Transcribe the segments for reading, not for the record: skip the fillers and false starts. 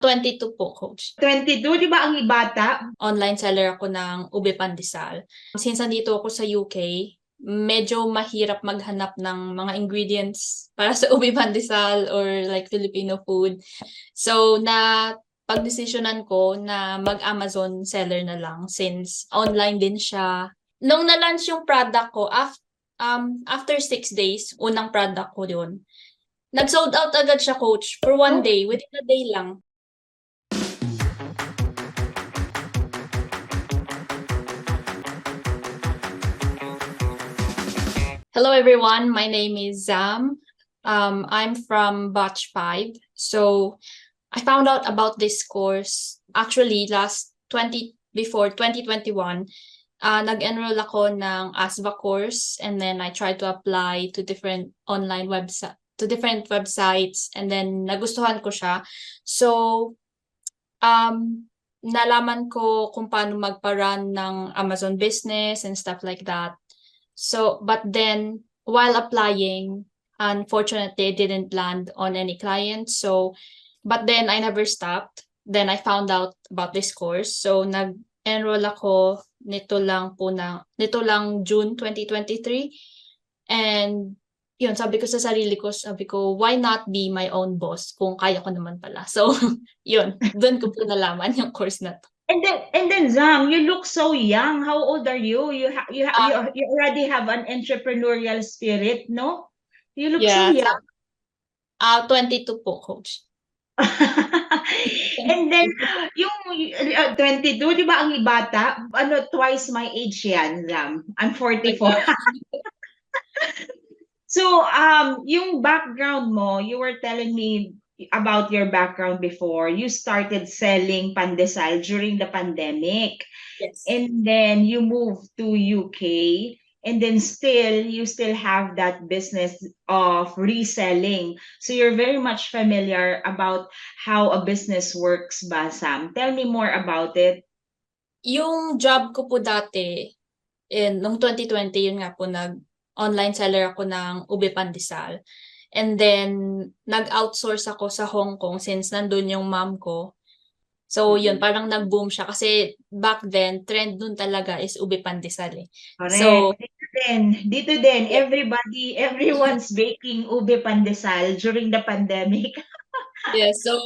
22 po, coach. 22, di ba ang bata? Online seller ako ng ube pandesal. Since nandito ako sa UK, medyo mahirap maghanap ng mga ingredients para sa ube pandesal or like Filipino food. So, pagdesisyonan ko na mag-Amazon seller na lang since online din siya. Nung na-launch yung product ko, after 6 days, unang product ko yun. Nag-sold out agad siya, coach, for one day, within a day lang. Hello everyone, my name is Zam. I'm from Batch 5. So I found out about this course actually before 2021. Nag-enroll ako ng ASVA course and then I tried to apply to different websites and then nagustuhan ko siya. So nalaman ko kung paano magpa-run ng Amazon business and stuff like that. So, but then while applying, unfortunately, I didn't land on any clients. So, but then I never stopped. Then I found out about this course. So, nag-enroll ako nito lang June 2023. And yun, sabi ko sa sarili ko, why not be my own boss kung kaya ko naman pala. So, yun, doon ko po nalaman yung course na to. And then Zam, you look so young. How old are you? You already have an entrepreneurial spirit, no? You look so Yeah, young. 22 po, coach. And then yung 22, di ba ang bata? Ano, twice my age yan, Zam. I'm 44. So, yung background mo, you were telling me about your background before. You started selling pandesal during the pandemic. Yes. And then you moved to UK. And then you still have that business of reselling. So you're very much familiar about how a business works, ba, Sam? Tell me more about it. Yung job ko po dati, nung 2020, yun nga po, online seller ako ng ube pandesal. And then, nag-outsource ako sa Hong Kong since nandun yung mom ko. So, yun, parang nag-boom siya. Kasi back then, trend dun talaga is ube pandesal eh. Correct. So, Dito din, yeah. everyone's baking ube pandesal during the pandemic. Yeah, so,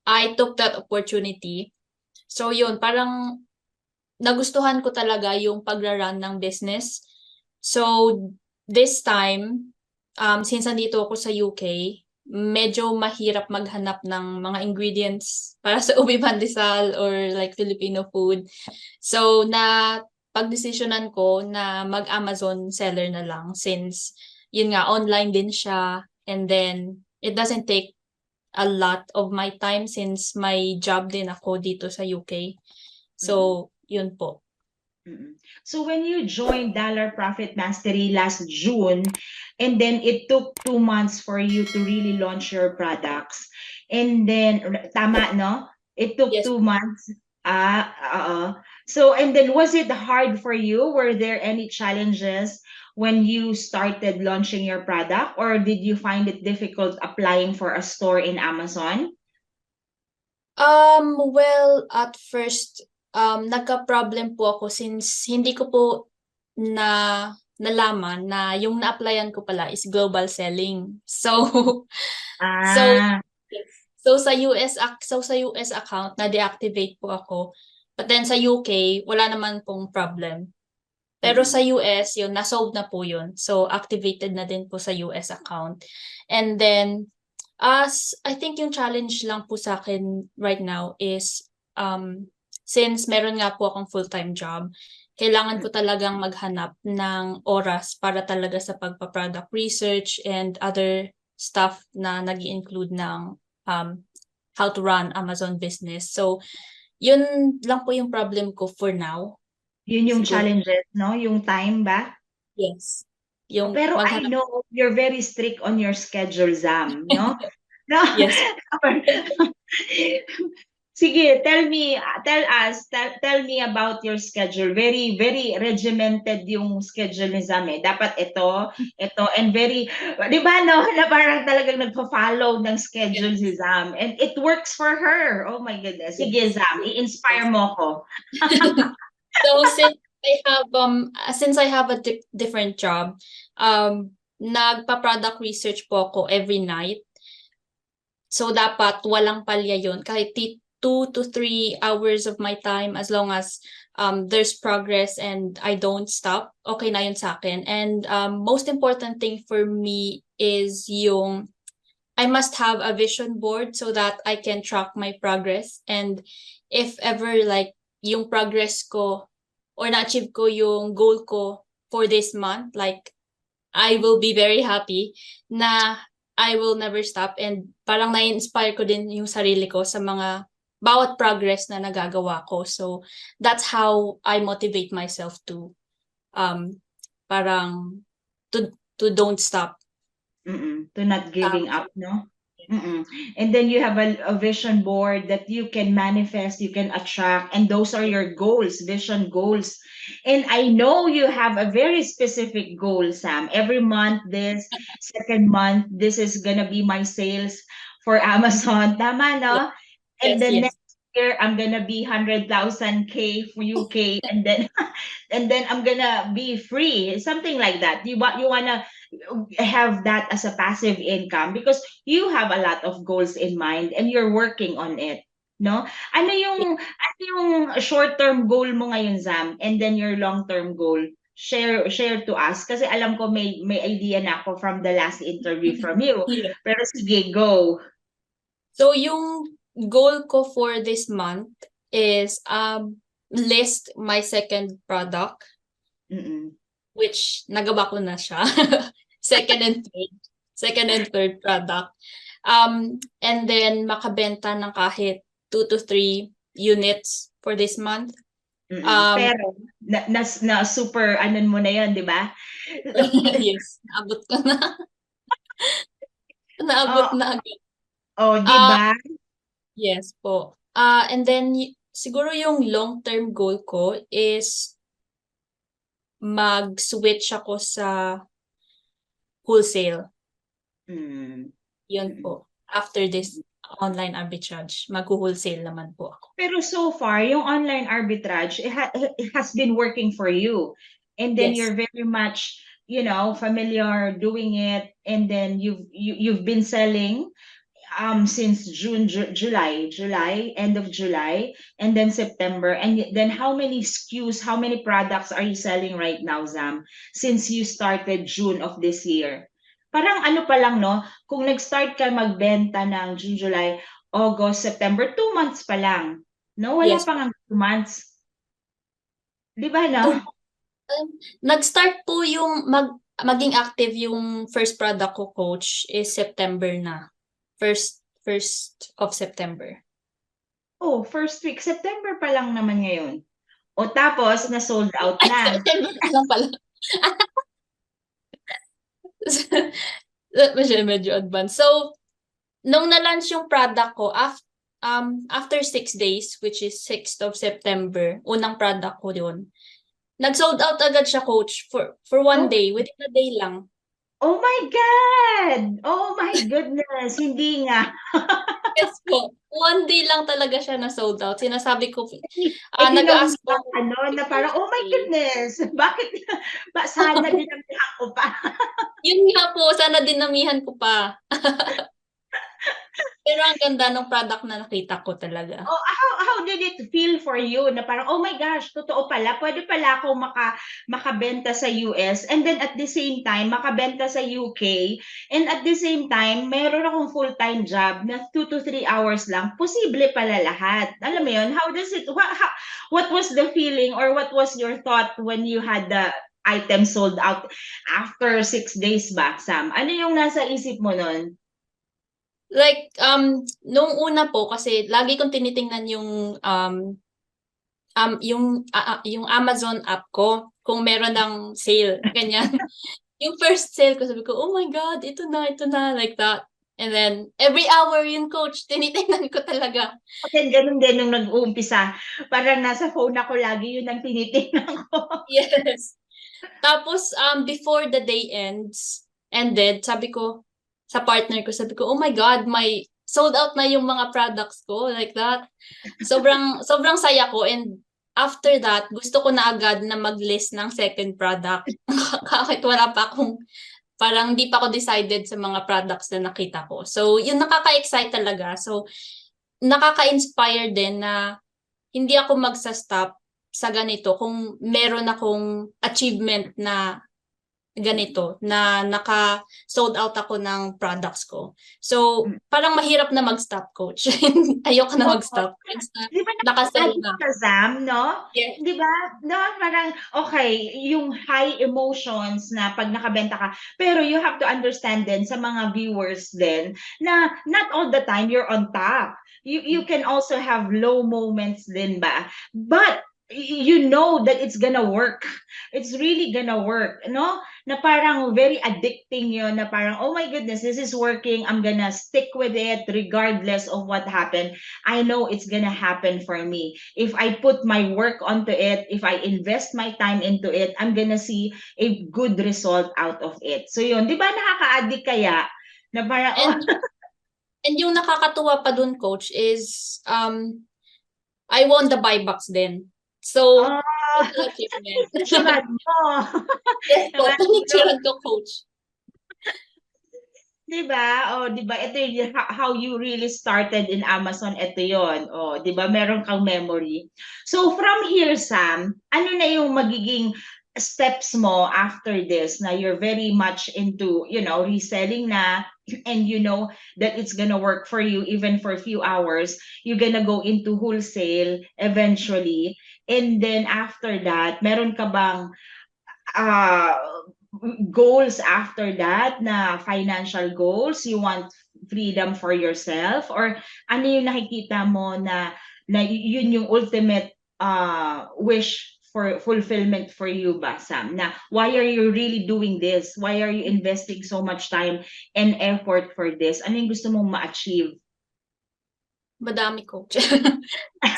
I took that opportunity. So, yun, parang nagustuhan ko talaga yung pagra-run ng business. So, this time, since nandito ako sa UK, medyo mahirap maghanap ng mga ingredients para sa ube pandesal or like Filipino food. So, pagdesisyonan ko na mag-Amazon seller na lang since yun nga, online din siya and then it doesn't take a lot of my time since may job din ako dito sa UK. So, yun po. So when you joined Dollar Profit Mastery last June, and then it took 2 months for you to really launch your products, and then tama, no? It took Yes. 2 months. So and then was it hard for you? Were there any challenges when you started launching your product, or did you find it difficult applying for a store in Amazon? Well, at first, nagka-problem po ako since hindi ko po nalaman na yung na-applyan ko pala is global selling. So, so, Ah, sa US account, na-deactivate po ako. But then sa UK, wala naman pong problem. Pero sa US, yun, na-solve na po yun. So, activated na din po sa US account. And then, I think yung challenge lang po sa akin right now is since meron nga po akong full-time job, kailangan ko talagang maghanap ng oras para talaga sa pagpa-product research and other stuff na nag-i-include ng how to run Amazon business. So, yun lang po yung problem ko for now. yun yung Siguro. challenges, no? Yung time ba? Yes. Yung Pero I maghanap. know you're very strict on your schedule, Zam, no? No? Yes. Sige, tell me about your schedule. Very, very regimented yung schedule ni Zam eh. Dapat ito, and very, di ba no, na parang talagang nagpa-follow ng schedule si Yes. Zam. And it works for her. Oh my goodness. Sige, Yes. Zam, i-inspire Yes. mo ko. So since I have a different job, nagpa-product research po ako every night. So dapat walang palya yun. Kahit 2 to 3 hours of my time, as long as there's progress and I don't stop, okay na yun sa akin. And most important thing for me is yung I must have a vision board so that I can track my progress. And if ever like yung progress ko or na-achieve ko yung goal ko for this month, like I will be very happy na I will never stop, and parang na-inspire ko din yung sarili ko sa mga bawat progress na nagagawa ko. So that's how I motivate myself to um parang to don't stop. To not giving up, no? Mm-mm. And then you have a vision board that you can manifest, you can attract, and those are your goals, vision goals. And I know you have a very specific goal, Sam. Every month, this second month, this is gonna be my sales for Amazon. Tama, Yes, no? And yes, then yes. next year, I'm gonna be 100,000 K for UK, and then and then I'm gonna be free, something like that. You wanna have that as a passive income because you have a lot of goals in mind and you're working on it, no? Ano yung short-term goal mo ngayon, Zam, and then your long-term goal? Share to us kasi alam ko may idea na ako from the last interview from you. Yeah. Pero sige, go. So yung goal ko for this month is list my second product, Mm-mm. which nagawa ko na siya. Second and third. Second and third product. And then makabenta ng kahit 2 to 3 units for this month. Um, Pero na super anon mo na 'yon, 'di ba? yes, naabot ko na. Naabot Oh, na agad. oh, 'di Ah, ba? yes po. And then siguro yung long-term goal ko is mag-switch ako sa wholesale. Mm. Yun Mm. po. After this online arbitrage, mag-wholesale naman po ako. Pero so far, yung online arbitrage, it has been working for you. And then Yes. you're very much, familiar doing it. And then you've been selling since July, end of July, and then September. And then how many SKUs, how many products are you selling right now, Zam, since you started June of this year? Parang ano pa lang, no? Kung nag-start ka magbenta ng June, July, August, September, 2 months pa lang. No, wala Yes pang po. 2 months. Di ba, no? Nag-start po yung maging active yung first product ko, coach, is September na. First of September. Oh, first week, September pa lang naman ngayon. O tapos, na-sold out Ay, na. September pa lang pala. Medyo advanced. So, nung na-launch yung product ko, after 6 days, which is 6th of September, unang product ko yun, nag-sold out agad siya, coach, for one Oh, day, within a day lang. oh my God! Oh my goodness! Hindi nga. Yes po. One day lang talaga siya na sold out. Sinasabi ko, Tinong nag-ask pa po ano, na parang, oh my day. goodness, bakit, sana dinamihan ko pa. Yun nga po, sana dinamihan ko pa. Pero ang ganda ng product na nakita ko talaga. Oh, how did it feel for you na parang, oh my gosh, totoo pala, pwede pala akong makabenta sa US, and then at the same time, makabenta sa UK, and at the same time, meron akong full-time job na 2 to 3 hours lang, posible pala lahat. Alam mo yun, how does it, what was the feeling or what was your thought when you had the item sold out after 6 days back, Sam? Ano yung nasa isip mo nun? Like, nung una po, kasi lagi kong tinitingnan yung Amazon app ko, kung meron ng sale, ganyan. Yung first sale ko, sabi ko, oh my God, ito na, like that. And then, every hour yun, coach, tinitingnan ko talaga. Akin ganun din nung nag-uumpisa. Parang nasa phone ako lagi, yun ang tinitingnan ko. Yes. Tapos, before the day ended, sabi ko, sa partner ko, sabi ko, oh my God, may sold out na yung mga products ko, like that. Sobrang saya ko. And after that, gusto ko na agad na mag-list ng second product. Kahit wala pa akong, parang hindi pa ako decided sa mga products na nakita ko. So, yun nakaka-excite talaga. So, nakaka-inspire din na hindi ako magsa-stop sa ganito kung meron akong achievement na ganito, na naka-sold out ako ng products ko. So, parang mahirap na mag-stop, coach. Ayoko na Oo. mag-stop. Once na Di ba nakasell nakaka-addict na. ka, Zam, no? Yes. Di ba? No, parang, okay, yung high emotions na pag nakabenta ka, pero you have to understand din sa mga viewers din na not all the time you're on top. You can also have low moments din ba? But you know that it's gonna work. It's really gonna work, no? Na parang very addicting yun, na parang, oh my goodness, this is working. I'm gonna stick with it regardless of what happened. I know it's gonna happen for me. If I put my work onto it, if I invest my time into it, I'm gonna see a good result out of it. So yun, di ba nakaka-addict kaya? Na parang, oh, And, and yung nakakatuwa pa dun, coach, is I won the buy box din. So, oh, total achievement. susunod mo. Yes po, Diba? pinicturean ko, coach. 'Di ba? Oh, 'di ba? Ito yung how you really started in Amazon. Ito 'yon. Oh, 'di ba? Meron kang memory. So from here, Sam, ano na yung magiging steps mo after this na you're very much into, reselling na, and you know that it's gonna work for you even for a few hours. You're gonna go into wholesale eventually. And then after that, meron ka bang uh, goals after that, na financial goals? You want freedom for yourself, or ano yung nakikita mo na yun yung ultimate wish for fulfillment for you ba, Sam? Na why are you really doing this? Why are you investing so much time and effort for this? Ano yung gusto mong ma-achieve? Madami, coach.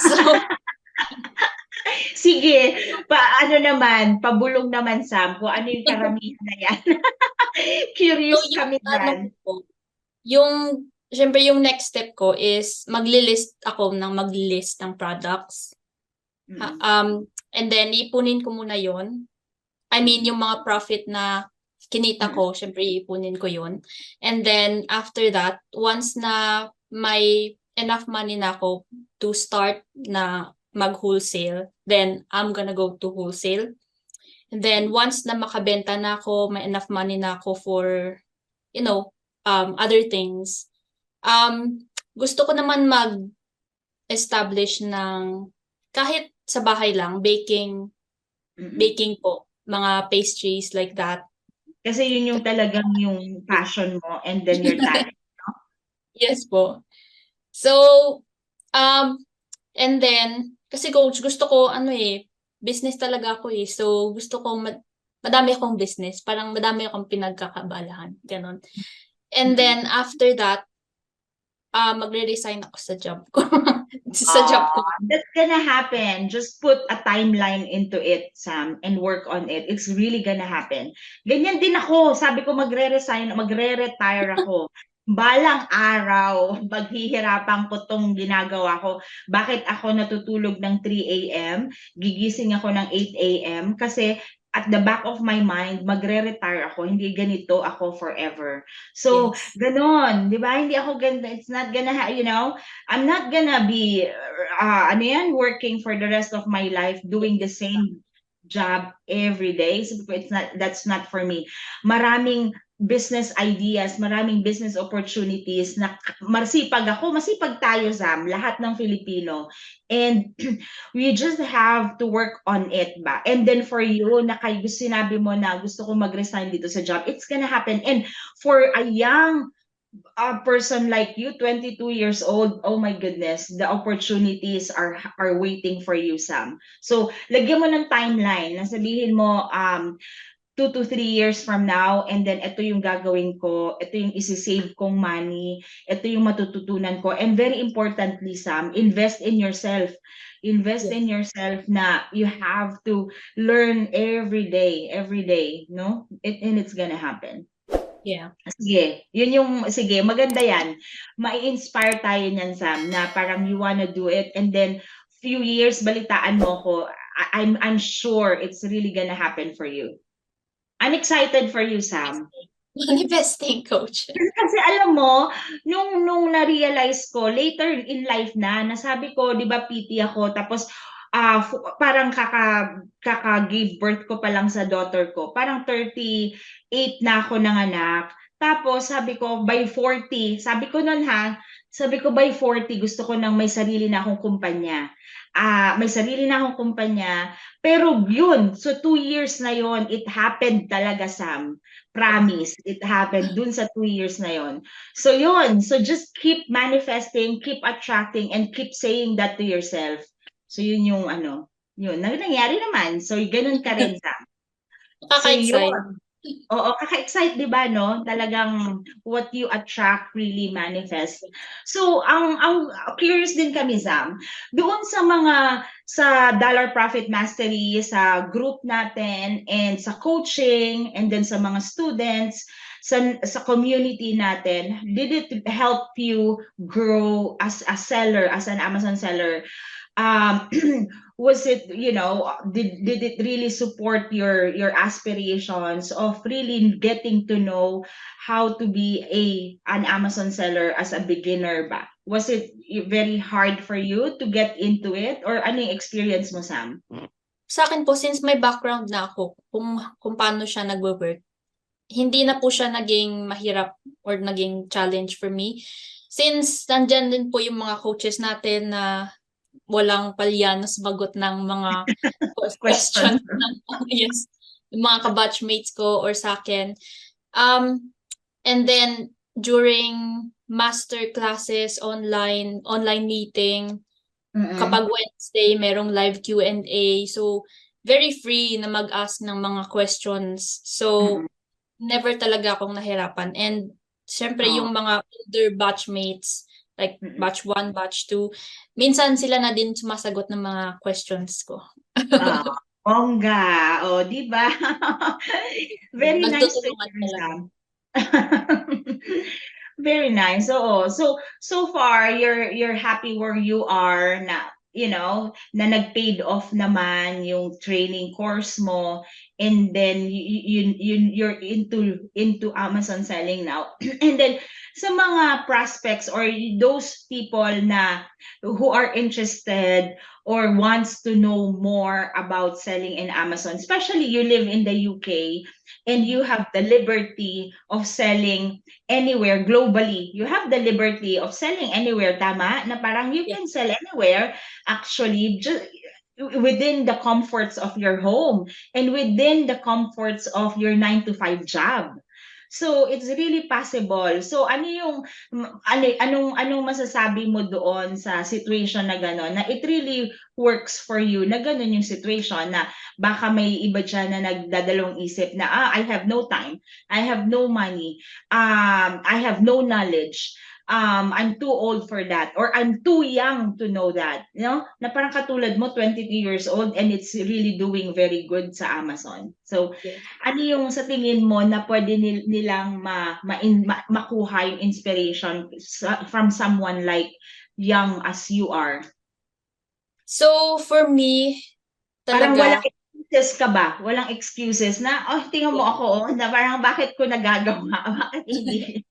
So, Sige, paano naman, pabulong naman, Sam, kung ano yung karamihan na yan. so Curious yung kami ano dyan. ko, yung, syempre yung next step ko is maglilist ng products. Mm. And then, ipunin ko muna yon. I mean, yung mga profit na kinita ko, syempre ipunin ko yun. And then, after that, once na may enough money na ako to start na mag-wholesale, then I'm gonna go to wholesale. And then, once na makabenta na ako, may enough money na ako for, other things, gusto ko naman mag-establish ng kahit sa bahay lang, baking Mm-mm. baking po, mga pastries like that. Kasi yun yung talagang yung passion mo and then your talent. Yes po. So, um, and then, kasi coach, gusto ko, business talaga ako eh. So, gusto ko, madami akong business. Parang madami akong pinagkakabalahan. Ganon. And Mm-mm. then, after that, magre-resign ako sa job ko. Sa job ko. That's gonna happen. Just put a timeline into it, Sam, and work on it. It's really gonna happen. Ganyan din ako. Sabi ko magre-resign, magre-retire ako. Balang araw, maghihirapan ko tong ginagawa ko. Bakit ako natutulog ng 3 a.m., gigising ako ng 8 a.m., kasi at the back of my mind, magre-retire ako. Hindi ganito ako forever. So, Yes. ganon, di ba? Hindi ako ganito. It's not gonna, I'm not gonna be, working for the rest of my life doing the same job every day. So that's not for me. Maraming business ideas, maraming business opportunities na masipag tayo, Zam, lahat ng Filipino. And we just have to work on it ba? And then for you, sinabi mo na gusto ko mag-resign dito sa job, it's gonna happen. And for a young person like you, 22 years old, oh my goodness, the opportunities are waiting for you, Sam. So, lagyan mo ng timeline na sabihin mo, 2 to 3 years from now, and then ito yung gagawin ko, ito yung isi-save kong money, ito yung matututunan ko. And very importantly, Sam, invest in yourself. Invest Yes. in yourself na you have to learn every day, no? And it's gonna happen. Yeah. Sige, sige, maganda yan. Mai-inspire tayo niyan, Sam, na parang you wanna do it, and then few years balitaan mo ko. I'm sure it's really gonna happen for you. I'm excited for you, Sam. Manifesting coach. Kasi alam mo, nung na-realize ko, later in life na, nasabi ko, di ba, PT ako, tapos parang kaka-give birth ko pa lang sa daughter ko. Parang 38 na ako nanganak. Tapos sabi ko, by 40, sabi ko nun sabi ko by 40, gusto ko nang may sarili na akong kumpanya. May sarili na akong kumpanya. Pero yun, so 2 years na yun, it happened talaga, Sam. Promise, it happened dun sa 2 years na yon. So yun, so just keep manifesting, keep attracting, and keep saying that to yourself. So yun yung yun, nangyari naman. So ganun ka rin, Sam. So Nakaka-excite. yun. Oo, kaka-excite, 'di ba, no? Talagang what you attract really manifest. So, ang curious din kami, Sam, doon sa Dollar Profit Mastery, sa group natin, and sa coaching, and then sa mga students, sa community natin, did it help you grow as a seller, as an Amazon seller? um Was it, did it really support your aspirations of really getting to know how to be an Amazon seller as a beginner ba? Was it very hard for you to get into it, or ano yung experience mo, Sam? Sa akin po, since may background na ako kung paano siya nagwo-work, hindi na po siya naging mahirap or naging challenge for me. Since nandyan din po yung mga coaches natin na walang palya na sumagot ng mga Question. questions ng yes, yung mga ka-batchmates ko or sa akin. And then during master classes, online meeting, kapag Wednesday, merong live Q&A. So, very free na mag-ask ng mga questions. So, never talaga akong nahirapan. And, syempre, Oh. yung mga older batchmates, like Mm-mm. batch 1, batch 2, minsan sila na din sumasagot ng mga questions ko. Bongga. Oh, di ba? Very nice to Nagtutulungan hear, talaga. Sam. Very nice. So far you're happy where you are na, na nag-paid off naman yung training course mo, and then you're into Amazon selling now. And then sa mga prospects or those people na who are interested or wants to know more about selling in Amazon, especially you live in the UK and you have the liberty of selling anywhere globally. You have the liberty of selling anywhere, tama? Na parang you Yeah. can sell anywhere, actually, just within the comforts of your home and within the comforts of your 9 to 5 job. So it's really possible. So anong masasabi mo doon sa situation na gano'n, na it really works for you, na gano'n yung situation, na baka may iba dyan na nagdadalawang isip na I have no time, I have no money, I have no knowledge, I'm too old for that, or I'm too young to know that, na parang katulad mo, 22 years old, and it's really doing very good sa Amazon. So Yes. ano yung sa tingin mo na pwede nilang makuha yung inspiration from someone like young as you are? So, for me, Parang walang talaga, excuses ka ba? Walang excuses na, tingnan mo ako, na parang bakit ko nagagawa? Bakit hindi?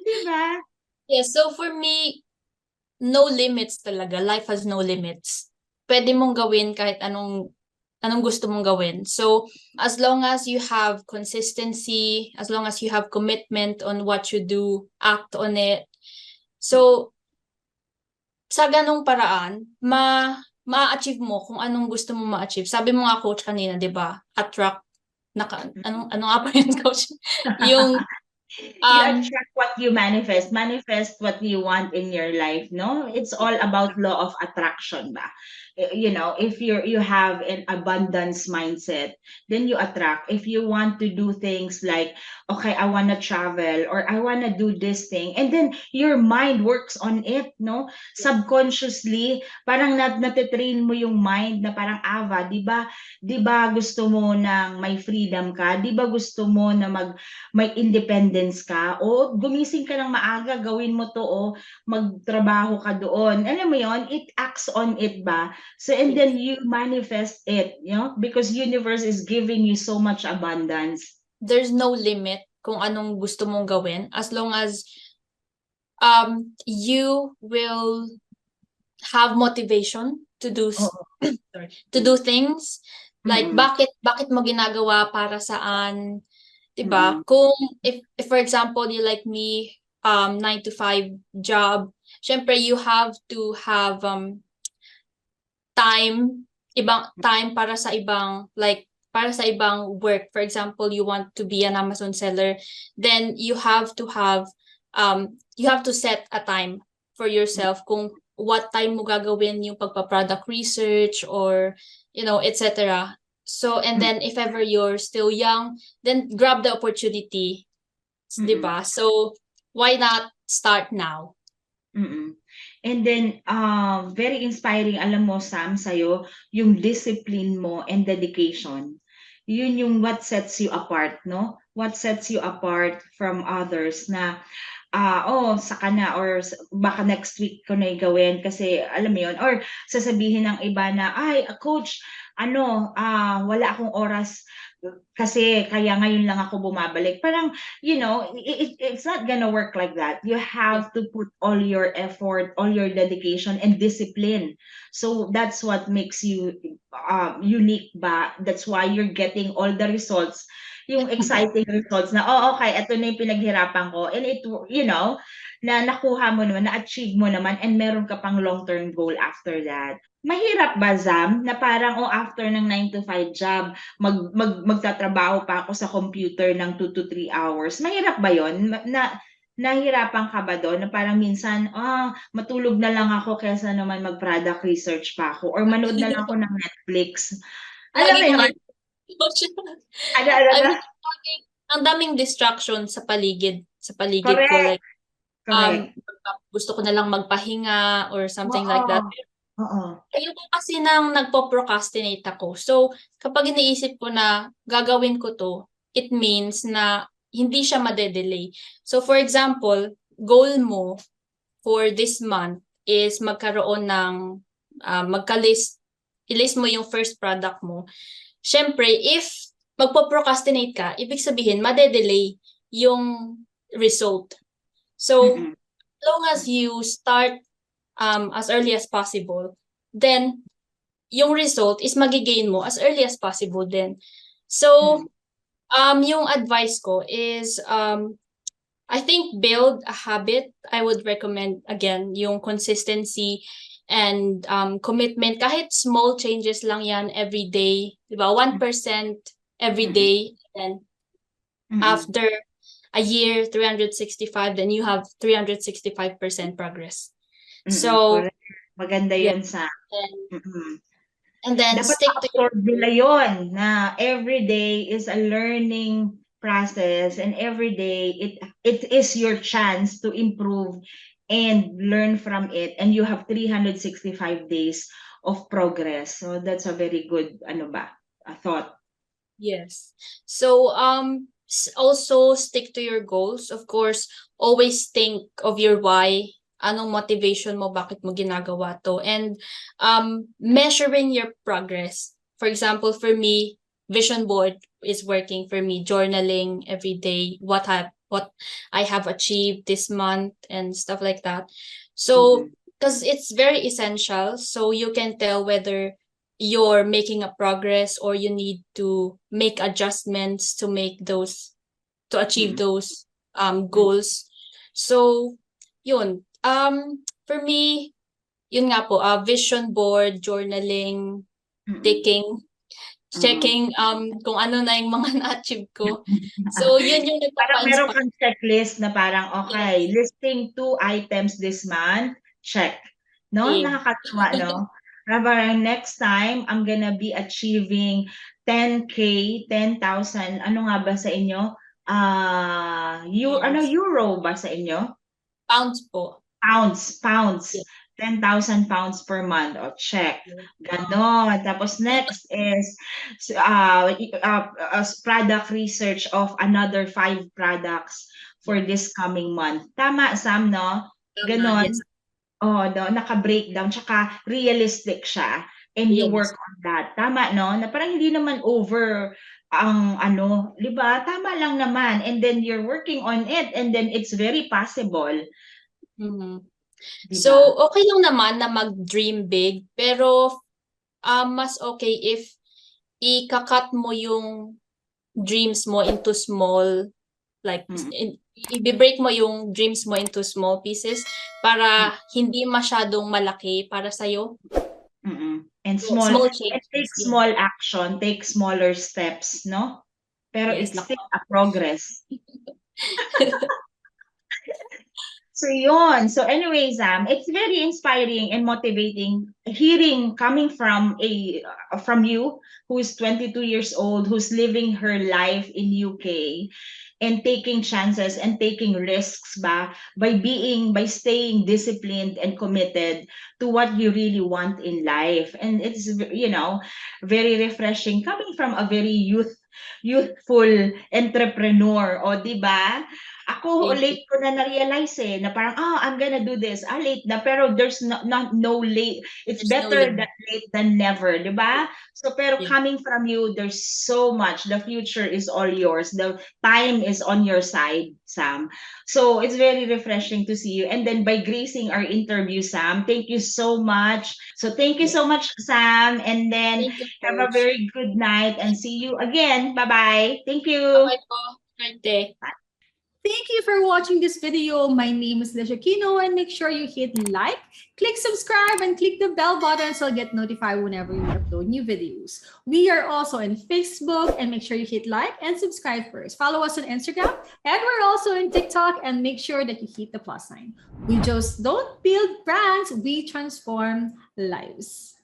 Di ba? yeah, so for me, no limits talaga. Life has no limits. Pwede mong gawin kahit anong gusto mong gawin. So, as long as you have consistency, as long as you have commitment on what you do, act on it. So, sa ganong paraan, ma-achieve mo kung anong gusto mong ma-achieve. Sabi mo nga, coach, kanina, di ba? Attract, ano nga pa yun, coach? Yung You Um, attract what you manifest. Manifest what you want in your life, no? It's all about law of attraction ba? You know, if you have an abundance mindset, then you attract. If you want to do things like, okay, I want to travel or I want to do this thing, and then your mind works on it, no? Subconsciously, parang natitrain mo yung mind na parang, Ava, 'di ba gusto mo ng may freedom ka? 'Di ba gusto mo na may independence ka, o gumising ka ng maaga, gawin mo to, o magtrabaho ka doon. Alam mo yon, it acts on it ba? So, and then you manifest it, you know, because universe is giving you so much abundance. there's no limit kung anong gusto mong gawin as long as you will have motivation to do Oo. sorry, to do things like Mm-mm. bakit mo ginagawa, para saan, 'di ba? Mm-mm. Kung if for example you like me 9 to 5 job, syempre you have to have ibang time para sa ibang, like para sa ibang work. For example, you want to be an Amazon seller, then you have to set a time for yourself kung what time mo gagawin yung pagpa-product research or etc. So, and then if ever you're still young, then grab the opportunity, 'di Mm-mm. ba? So, why not start now? Mm. And then, very inspiring, alam mo, Sam, sa'yo, yung discipline mo and dedication. Yun yung what sets you apart, no? What sets you apart from others na, oh, saka na, or baka next week ko na gawin kasi alam mo yun, or sasabihin ng iba na, ay, coach, ano, wala akong oras kasi kaya ngayon lang ako bumabalik. Parang, you know, it's not gonna work like that. You have to put all your effort, all your dedication and discipline. So that's what makes you unique ba? That's why you're getting all the results, yung exciting results na, oh, okay, ito na yung pinaghirapan ko. And it, you know, na nakuha mo naman, na-achieve mo naman, and meron ka pang long-term goal after that. Mahirap ba, Zam, na parang, oh, after ng 9 to 5 job, magtatrabaho pa ako sa computer ng 2 to 3 hours. Mahirap ba 'yon? Nahirapan ka ba do'n na parang minsan, matulog na lang ako kaysa naman mag-product research pa ako or manood na lang ako ng Netflix. Alam Lagi mo ko nga 'yun? Ano? I mean, ang daming distraction sa paligid ko, Correct, like correct. gusto ko na lang magpahinga or something like Oo, that. oo. Ayoko kasi nang nagpo-procrastinate ako. So, kapag iniisip ko na gagawin ko 'to, it means na hindi siya made-delay. So, for example, goal mo for this month is magkaroon ng i-list mo yung first product mo. Siyempre, if magpo-procrastinate ka, ibig sabihin made-delay yung result. So, Mm. as long as you start as early as possible, then yung result is magigain mo as early as possible din. So, Mm. yung advice ko is I think build a habit. I would recommend again yung consistency and commitment. Kahit small changes lang yan every day, 'di ba? 1% every Mm. day, and Mm. after a year, 365, then you have 365% progress. So, Correct. Maganda yeah. 'yun sa And, mm. and then Dapat stick to your ma-absorb nila yun na every day is a learning process, and every day it is your chance to improve and learn from it, and you have 365 days of progress. So that's a very good ano ba, a thought. Yes. So, also stick to your goals. Of course, always think of your why. Anong motivation mo? Bakit mo ginagawa to? And measuring your progress. For example, for me, vision board is working for me. Journaling every day, what I have achieved this month and stuff like that. So, Mm. because it's very essential, so you can tell whether you're making a progress or you need to make adjustments to achieve Mm. those Mm. goals. So yun, for me, yun nga po, vision board, journaling, Mm. taking checking kung ano na yung mga na-achieve ko. So, yun yung Parang meron nagpapa-inspire. kang checklist na parang, okay, Yes. listing 2 items this month, check. No? Same. Nakakatuwa, no? Parang next time, I'm gonna be achieving 10K, 10,000, ano nga ba sa inyo? Pounds. Euro ba sa inyo? Pounds po. Pounds. Yes. 10,000 pounds per month. O, check. Wow. Ganon. Tapos next is product research of another 5 products for this coming month. Tama, Sam, no? Tama. Ganon. Yes. Oh, no, naka-breakdown. Tsaka realistic siya. And you Yes. work on that. Tama, no? Na parang hindi naman over ang ano, di ba? Tama lang naman. And then you're working on it. And then it's very possible. Mhm. Di So, ba? okay lang naman na mag-dream big, pero mas okay if ikakat mo yung dreams mo into small, like, Mm. i-break mo yung dreams mo into small pieces para hindi masyadong malaki para sa'yo. Mm. And So, small take changes. Yeah. small action, take smaller steps, no? Pero Yes, it's lang. still a progress. So yun. So anyway, Zam, it's very inspiring and motivating hearing coming from from you who is 22 years old, who's living her life in UK and taking chances and taking risks by staying disciplined and committed to what you really want in life. And it's very refreshing coming from a very youthful entrepreneur, o di ba? Ako, Thank you. late ko na na-realize na parang, I'm gonna do this. Late na. Pero there's no late. It's There's no better limit. that late than never, di ba? So, pero Yeah. coming from you, there's so much. The future is all yours. The time is on your side, Sam. So, it's very refreshing to see you. And then by gracing our interview, Sam, thank you so much. So, thank you Yeah. so much, Sam. And then Thank you, have a Coach. very good night and see you again. Bye-bye. Thank you. Bye-bye po. Great day. Thank you for watching this video. My name is Lisha Kino, and make sure you hit like, click subscribe, and click the bell button so you'll get notified whenever we upload new videos. We are also on Facebook, and make sure you hit like and subscribe first. Follow us on Instagram, and we're also on TikTok, and make sure that you hit the plus sign. We just don't build brands, we transform lives.